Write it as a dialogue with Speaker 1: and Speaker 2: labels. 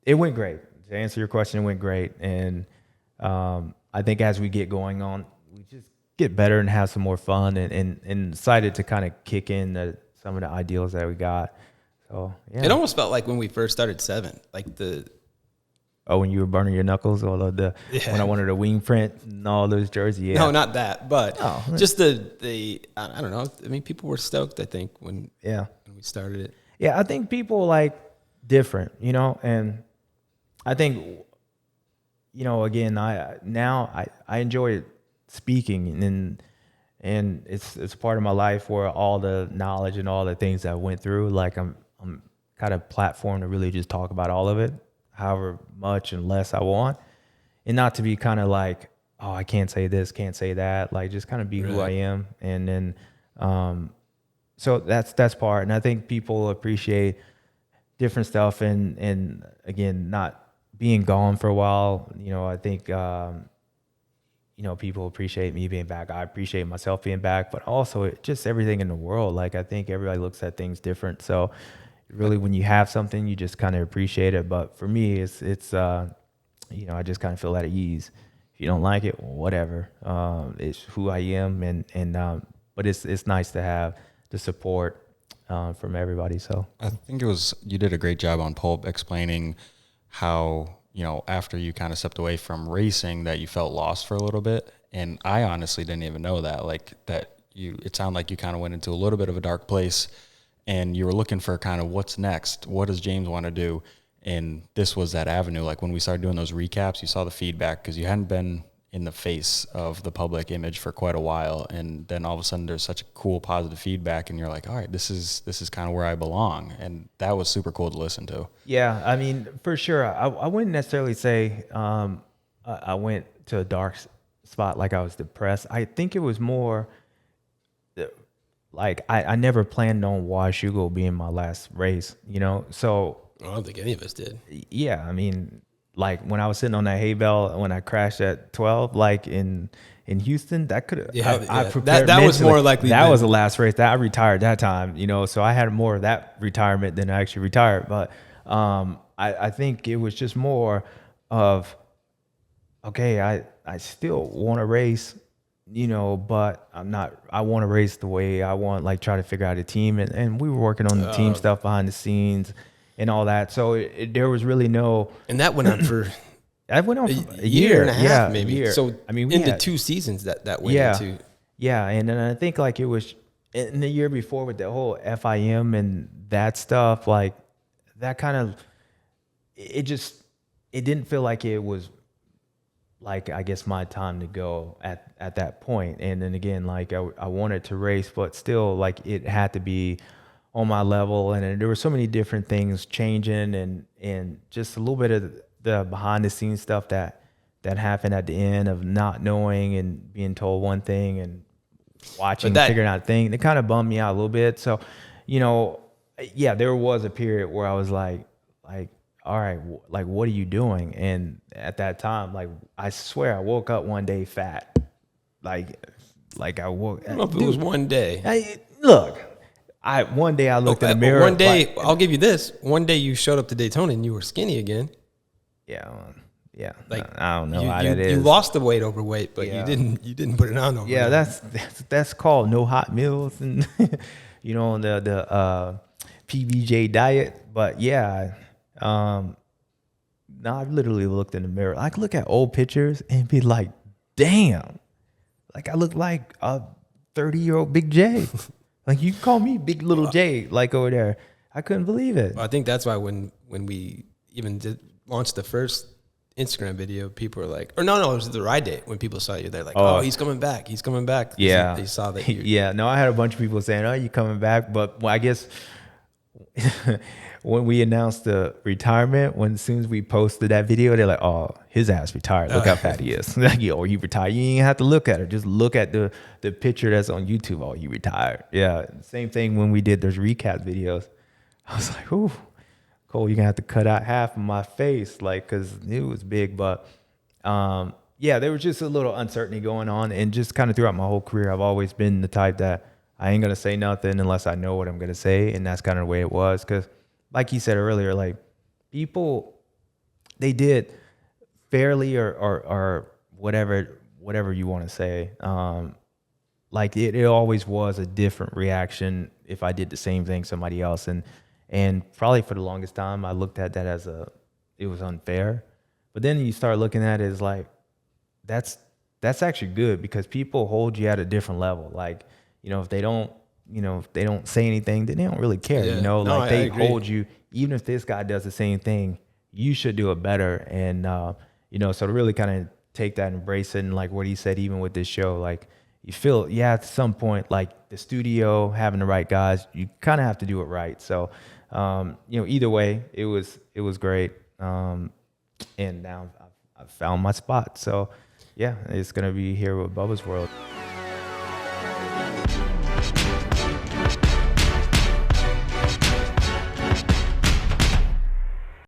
Speaker 1: It went great. To answer your question, it went great. And I think as we get going on, we just get better and have some more fun and decided to kind of kick in some of the ideals that we got. So, yeah.
Speaker 2: It almost felt like when we first started 7, like the...
Speaker 1: Oh, when you were burning your knuckles, or when I wanted a wing print and all those jerseys. Yeah.
Speaker 2: No, not that, but just the I don't know. I mean, people were stoked, I think, when we started it.
Speaker 1: Yeah, I think people like different, and I think, again, I enjoy speaking, and it's part of my life where all the knowledge and all the things that I went through, like I'm kind of platform to really just talk about all of it, however much and less I want, and not to be kind of like, oh, I can't say this, can't say that, like just kind of be who I am. And then so that's part. And I think people appreciate different stuff, and again, not being gone for a while, I think people appreciate me being back. I appreciate myself being back, but also just everything in the world. Like, I think everybody looks at things different. So really, when you have something, you just kind of appreciate it. But for me, it's I just kind of feel at ease. If you don't like it, whatever. It's who I am, and but it's nice to have the support from everybody. So
Speaker 3: I think you did a great job on Pulp explaining how, after you kind of stepped away from racing, that you felt lost for a little bit. And I honestly didn't even know that, it sounded like you kind of went into a little bit of a dark place, and you were looking for kind of what's next. What does James want to do? And this was that avenue. Like, when we started doing those recaps, you saw the feedback because you hadn't been in the face of the public image for quite a while. And then all of a sudden there's such a cool, positive feedback, and you're like, all right, this is kind of where I belong. And that was super cool to listen to.
Speaker 1: Yeah. I mean, for sure. I wouldn't necessarily say I went to a dark spot like I was depressed. I think it was more like I never planned on Washougal being my last race, so
Speaker 2: I don't think any of us did.
Speaker 1: Yeah, I mean, like when I was sitting on that hay bale when I crashed at 12, like in Houston, that could have I prepared
Speaker 2: that was more likely.
Speaker 1: That was the last race that I retired that time, so I had more of that retirement than I actually retired. But I think it was just more of, okay, I still want to race, but I want to race the way I want, like try to figure out a team. And we were working on the team stuff behind the scenes and all that. So there was really no.
Speaker 2: And that went on for
Speaker 1: a year
Speaker 2: and a half, maybe.
Speaker 1: Year.
Speaker 2: So I mean, into 2 seasons that went into.
Speaker 1: Yeah. And then I think like it was in the year before with the whole FIM and that stuff, like that kind of, it didn't feel like it was, like, I guess my time to go at that point. And then again, like I wanted to race, but still like it had to be on my level. And there were so many different things changing and just a little bit of the behind the scenes stuff that happened at the end of not knowing and being told one thing and watching and figuring out a thing. It kind of bummed me out a little bit. So, yeah, there was a period where I was like, all right, like, what are you doing? And at that time, like, I swear I woke up one day fat. Like I woke.
Speaker 2: I don't know if it was one day.
Speaker 1: One day I looked in the mirror.
Speaker 2: One day, I'll give you this. One day you showed up to Daytona and you were skinny again.
Speaker 1: Yeah.
Speaker 2: Like,
Speaker 1: I don't know how that is.
Speaker 2: You lost the weight overweight, but you didn't put it on overweight.
Speaker 1: Yeah, that's called no hot meals and the PBJ diet. But yeah. No, I've literally looked in the mirror. I could look at old pictures and be like, damn, like I look like a 30-year-old Big J. Like, you call me Big Little J, like over there. I couldn't believe it.
Speaker 2: I think that's why when we even launched the first Instagram video, people were like, or no, it was the ride date. When people saw you, they're like, oh, he's coming back. He's coming back.
Speaker 1: Yeah.
Speaker 2: They saw that.
Speaker 1: No, I had a bunch of people saying, oh, you coming back? But I guess when we announced the retirement, as soon as we posted that video, they're like, oh, his ass retired. Look how fat he is. Like, yo, you retired. You ain't have to look at it. Just look at the picture that's on YouTube. Oh, you retired. Yeah. Same thing when we did those recap videos. I was like, ooh, Cole, you're going to have to cut out half of my face, like, because it was big. But, yeah, there was just a little uncertainty going on. And just kind of throughout my whole career, I've always been the type that I ain't going to say nothing unless I know what I'm going to say. And that's kind of the way it was. Because like you said earlier, like, people They did fairly, or whatever you want to say. Like it always was a different reaction if I did the same thing somebody else, and probably for the longest time I looked at that as it was unfair. But then you start looking at it as like that's actually good, because people hold you at a different level. Like, if they don't, if they don't say anything, then they don't really care.
Speaker 2: Yeah.
Speaker 1: No,
Speaker 2: I
Speaker 1: they
Speaker 2: agree.
Speaker 1: hold you. Even if this guy does the same thing, you should do it better. And so to really kind of take that, embrace it, and like what he said, even with this show, like you feel, at some point, like the studio having the right guys, you kind of have to do it right. So, either way, it was great. And now I've found my spot. So, yeah, it's gonna be here with Bubba's World.